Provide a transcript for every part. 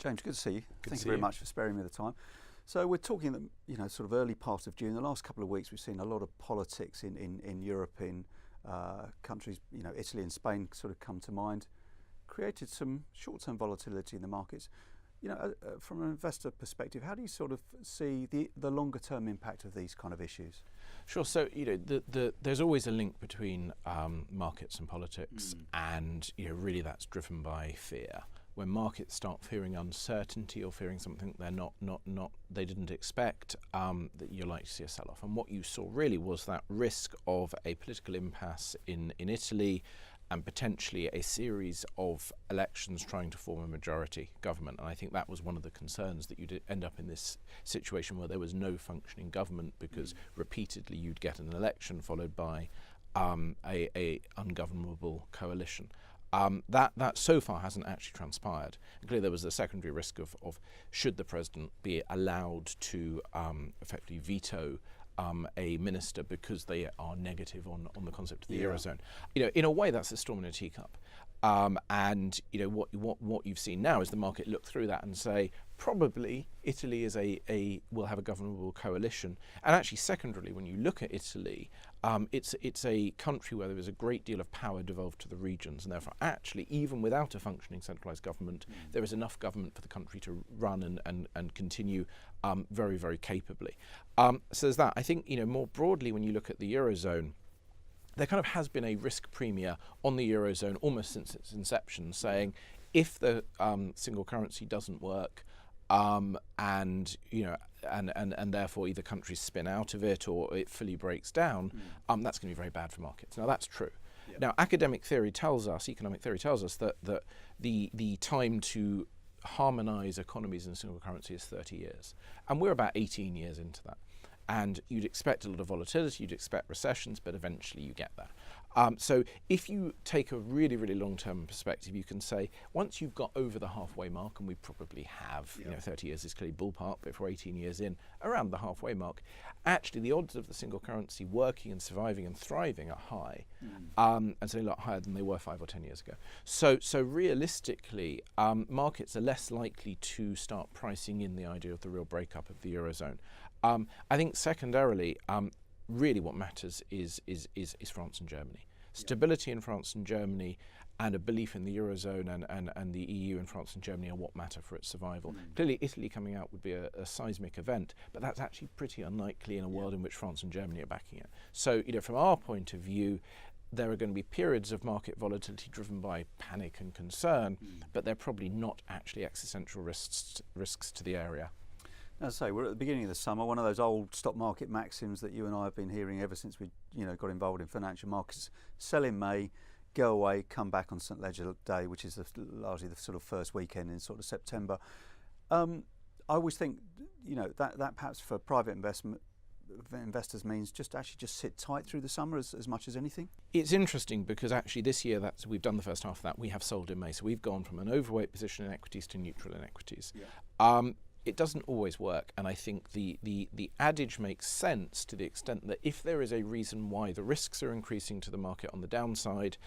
James, good to see you. Good Thank to you very see much for sparing me the time. So we're talking, sort of early part of June. The last couple of weeks, we've seen a lot of politics in European countries. Italy and Spain sort of come to mind. Created some short-term volatility in the markets. From an investor perspective, how do you sort of see the longer-term impact of these kind of issues? Sure. So there's always a link between markets and politics, and really that's driven by fear. When markets start fearing uncertainty or fearing something they didn't expect, that you're likely to see a sell-off. And what you saw really was that risk of a political impasse in Italy, and potentially a series of elections trying to form a majority government. And I think that was one of the concerns, that you'd end up in this situation where there was no functioning government, because repeatedly you'd get an election followed by a ungovernable coalition. That so far hasn't actually transpired. And clearly there was the secondary risk of should the president be allowed to effectively veto a minister because they are negative on the concept of the Eurozone. In a way, that's a storm in a teacup. And what you've seen now is the market look through that and say probably Italy will have a governable coalition. And actually, secondarily, when you look at Italy, it's a country where there is a great deal of power devolved to the regions, and therefore, actually, even without a functioning centralised government, there is enough government for the country to run and continue very, very capably. So there's that. I think more broadly, when you look at the Eurozone, there kind of has been a risk premium on the Eurozone almost since its inception, saying if the single currency doesn't work, and therefore either countries spin out of it or it fully breaks down, that's going to be very bad for markets. Now that's true. Yeah. Now economic theory tells us that the time to harmonise economies in a single currency is 30 years, and we're about 18 years into that. And you'd expect a lot of volatility, you'd expect recessions, but eventually you get there. So if you take a really, really long-term perspective, you can say once you've got over the halfway mark, and we probably have, 30 years is clearly ballpark, but if we're 18 years in, around the halfway mark, actually the odds of the single currency working and surviving and thriving are high, and certainly a lot higher than they were 5 or 10 years ago. So realistically, markets are less likely to start pricing in the idea of the real breakup of the Eurozone. I think secondarily, really what matters is France and Germany. Stability in France and Germany, and a belief in the Eurozone and the EU and France and Germany are what matter for its survival. Clearly Italy coming out would be a seismic event, but that's actually pretty unlikely in a world in which France and Germany are backing it. So from our point of view, there are going to be periods of market volatility driven by panic and concern, but they're probably not actually existential risks to the area. As I say, we're at the beginning of the summer. One of those old stock market maxims that you and I have been hearing ever since we, got involved in financial markets: sell in May, go away, come back on St. Leger Day, which is largely the sort of first weekend in sort of September. I always think, that perhaps for private investors means just sit tight through the summer as much as anything. It's interesting because actually this year we've done the first half of that. We have sold in May, so we've gone from an overweight position in equities to neutral in equities. It doesn't always work, and I think the adage makes sense to the extent that if there is a reason why the risks are increasing to the market on the downside,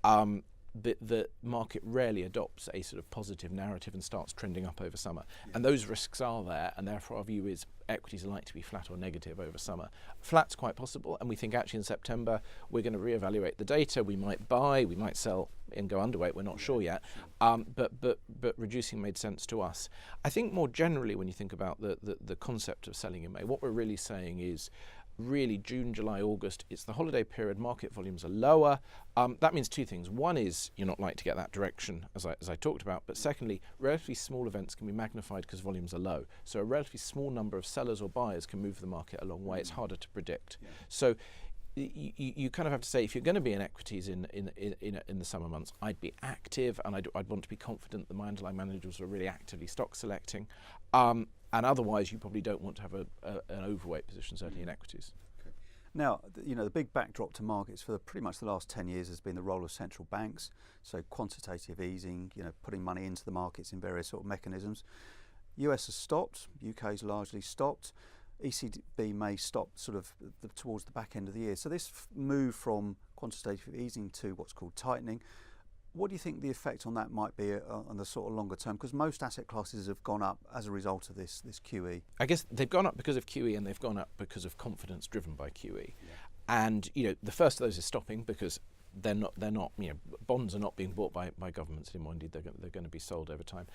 the market rarely adopts a sort of positive narrative and starts trending up over summer. And those risks are there, and therefore our view is equities are likely to be flat or negative over summer. Flat's quite possible, and we think actually in September we're going to reevaluate the data. We might buy, we might sell and go underweight, we're not sure yet, but reducing made sense to us. I think more generally when you think about the concept of selling in May, what we're really saying is really June, July, August, it's the holiday period, market volumes are lower. That means two things. One is you're not likely to get that direction, as I talked about, but secondly, relatively small events can be magnified because volumes are low. So a relatively small number of sellers or buyers can move the market a long way. It's harder to predict. So you kind of have to say, if you're going to be in equities in the summer months, I'd be active, and I'd want to be confident that my underlying managers are really actively stock selecting. And otherwise, you probably don't want to have an overweight position, certainly in equities. Okay. Now, the big backdrop to markets for pretty much the last 10 years has been the role of central banks. So quantitative easing, putting money into the markets in various sort of mechanisms. US has stopped, UK's largely stopped. ECB may stop sort of towards the back end of the year. So this move from quantitative easing to what's called tightening, What do you think the effect on that might be on the sort of longer term? Because most asset classes have gone up as a result of this QE. I guess they've gone up because of QE, and they've gone up because of confidence driven by QE. And the first of those is stopping because they're not bonds are not being bought by governments anymore. Indeed, they're going to be sold over time.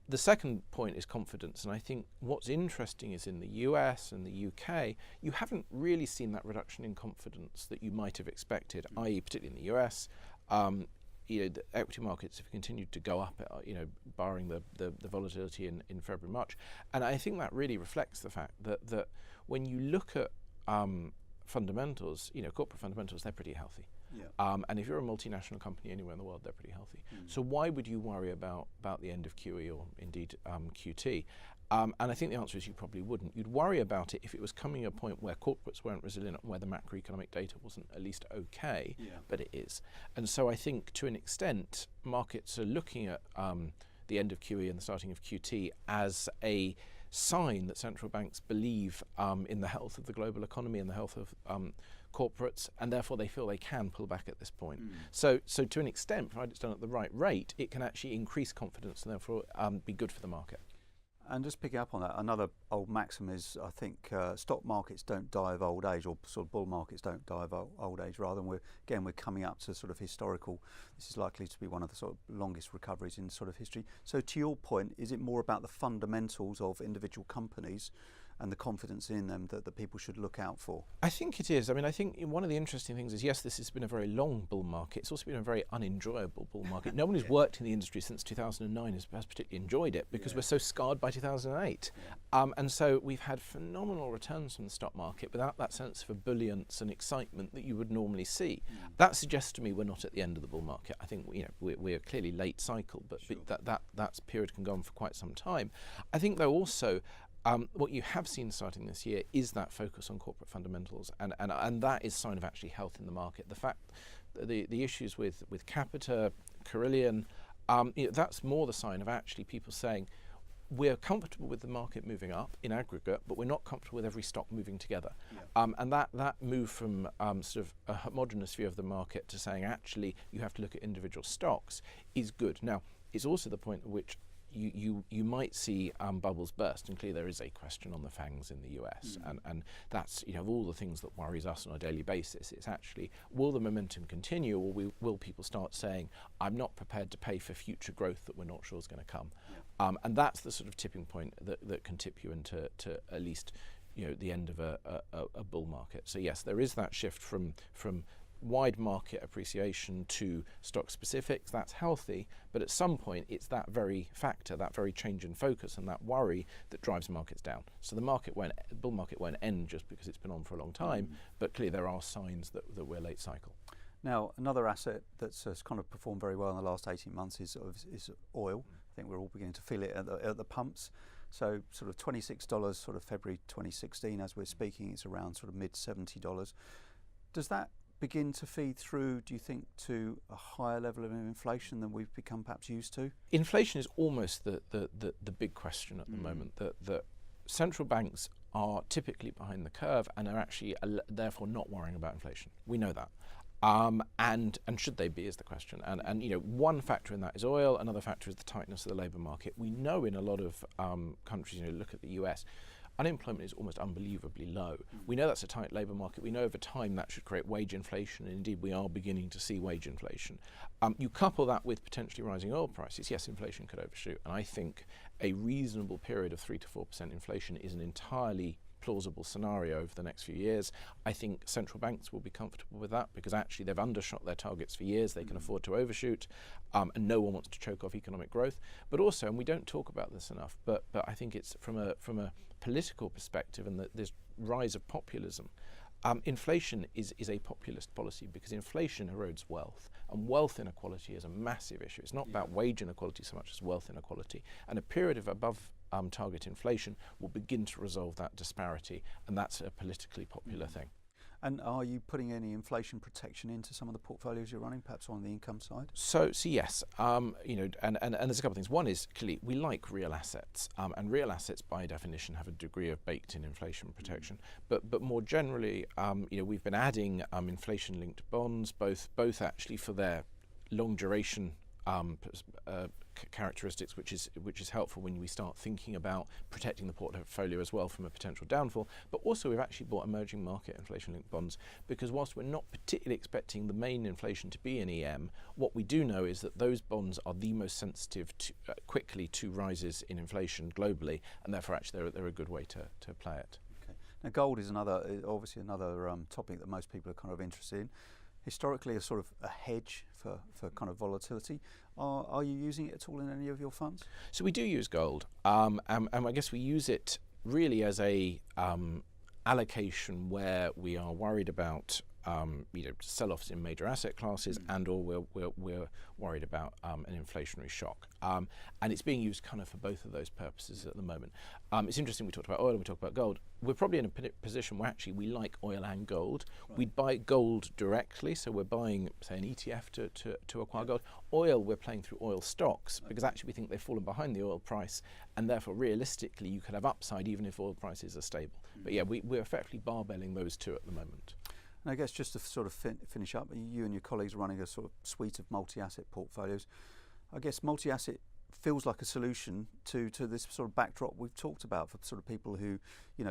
The second point is confidence, and I think what's interesting is in the US and the UK, you haven't really seen that reduction in confidence that you might have expected, i.e. particularly in the US. The equity markets have continued to go up, barring the volatility in February, March. And I think that really reflects the fact that when you look at fundamentals, corporate fundamentals, they're pretty healthy. Yeah. And if you're a multinational company anywhere in the world, they're pretty healthy. So why would you worry about the end of QE or indeed QT? And I think the answer is you probably wouldn't. You'd worry about it if it was coming to a point where corporates weren't resilient and where the macroeconomic data wasn't at least okay, but it is. And so I think to an extent, markets are looking at the end of QE and the starting of QT as a sign that central banks believe in the health of the global economy and the health of corporates, and therefore they feel they can pull back at this point. So to an extent, provided it's done at the right rate, it can actually increase confidence and therefore be good for the market. And just picking up on that, another old maxim is, I think, stock markets don't die of old age, or sort of bull markets don't die of old age, rather than we're coming up to sort of historical, this is likely to be one of the sort of longest recoveries in sort of history. So to your point, is it more about the fundamentals of individual companies and the confidence in them that people should look out for? I think it is. I mean, I think one of the interesting things is, yes, this has been a very long bull market. It's also been a very unenjoyable bull market. No one who's worked in the industry since 2009 has particularly enjoyed it because we're so scarred by 2008. And so we've had phenomenal returns from the stock market without that sense of ebullience and excitement that you would normally see. That suggests to me we're not at the end of the bull market. I think we're clearly late cycle, but that period can go on for quite some time. I think though also, what you have seen starting this year is that focus on corporate fundamentals, and that is a sign of actually health in the market. The fact that the issues with Capita, Carillion, that's more the sign of actually people saying we're comfortable with the market moving up in aggregate, but we're not comfortable with every stock moving together. And that move from sort of a homogenous view of the market to saying actually you have to look at individual stocks is good. Now, it's also the point at which you might see bubbles burst, and clearly there is a question on the FANGs in the US, and that's of all the things that worries us on a daily basis, it's actually will the momentum continue, or will people start saying I'm not prepared to pay for future growth that we're not sure is going to come, and that's the sort of tipping point that can tip you into at least the end of a bull market. So yes, there is that shift from wide market appreciation to stock specifics. That's healthy, but at some point it's that very factor, that very change in focus and that worry that drives markets down. So the bull market won't end just because it's been on for a long time, but clearly there are signs that we're late cycle. Now, another asset that's kind of performed very well in the last 18 months is oil. I think we're all beginning to feel it at the pumps. So sort of $26 sort of February 2016 as we're speaking, it's around sort of mid $70. Does that begin to feed through, do you think, to a higher level of inflation than we've become perhaps used to? Inflation is almost the big question at the moment. That central banks are typically behind the curve and are actually therefore not worrying about inflation. We know that. And should they be is the question. And one factor in that is oil, another factor is the tightness of the labour market. We know in a lot of countries, look at the US, unemployment is almost unbelievably low. We know that's a tight labour market. We know over time that should create wage inflation, and indeed we are beginning to see wage inflation. You couple that with potentially rising oil prices, yes, inflation could overshoot. And I think a reasonable period of 3 to 4% inflation is an entirely plausible scenario over the next few years. I think central banks will be comfortable with that because actually they've undershot their targets for years. They can afford to overshoot, and no one wants to choke off economic growth. But also, and we don't talk about this enough, but I think it's from a political perspective and this rise of populism. Inflation is a populist policy because inflation erodes wealth, and wealth inequality is a massive issue. It's not about wage inequality so much as wealth inequality, and a period of above target inflation will begin to resolve that disparity, and that's a politically popular thing. And are you putting any inflation protection into some of the portfolios you're running, perhaps on the income side? So yes, and there's a couple of things. One is clearly we like real assets, and real assets by definition have a degree of baked-in inflation protection. But more generally, we've been adding inflation-linked bonds, both actually for their long duration characteristics, which is helpful when we start thinking about protecting the portfolio as well from a potential downfall. But also we've actually bought emerging market inflation-linked bonds, because whilst we're not particularly expecting the main inflation to be in EM, what we do know is that those bonds are the most sensitive to, quickly to rises in inflation globally, and therefore actually they're a good way to play it. Okay. Now gold is obviously another topic that most people are kind of interested in. Historically, a sort of a hedge for kind of volatility. Are you using it at all in any of your funds? So we do use gold, and I guess we use it really as a allocation where we are worried about sell-offs in major asset classes, and/or we're worried about an inflationary shock, and it's being used kind of for both of those purposes at the moment. It's interesting, we talked about oil and we talked about gold. We're probably in a position where actually we like oil and gold. Right. We'd buy gold directly, so we're buying, say, an ETF to acquire gold. Oil, we're playing through oil stocks, because actually we think they've fallen behind the oil price, and therefore realistically you could have upside even if oil prices are stable. But yeah, we're effectively barbelling those two at the moment. And I guess just to sort of finish up, you and your colleagues are running a sort of suite of multi-asset portfolios. I guess multi-asset feels like a solution to this sort of backdrop we've talked about for sort of people who,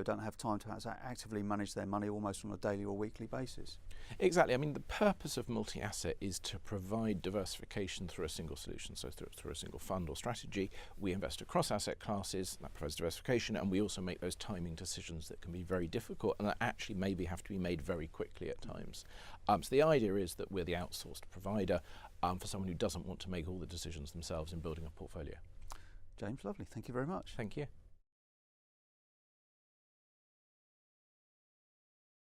don't have time to actively manage their money almost on a daily or weekly basis. Exactly. I mean, the purpose of multi-asset is to provide diversification through a single solution. So through a single fund or strategy, we invest across asset classes. That provides diversification, and we also make those timing decisions that can be very difficult and that actually maybe have to be made very quickly at times. So the idea is that we're the outsourced provider for someone who doesn't want to make all the decisions themselves in building a portfolio. James, lovely. Thank you very much. Thank you.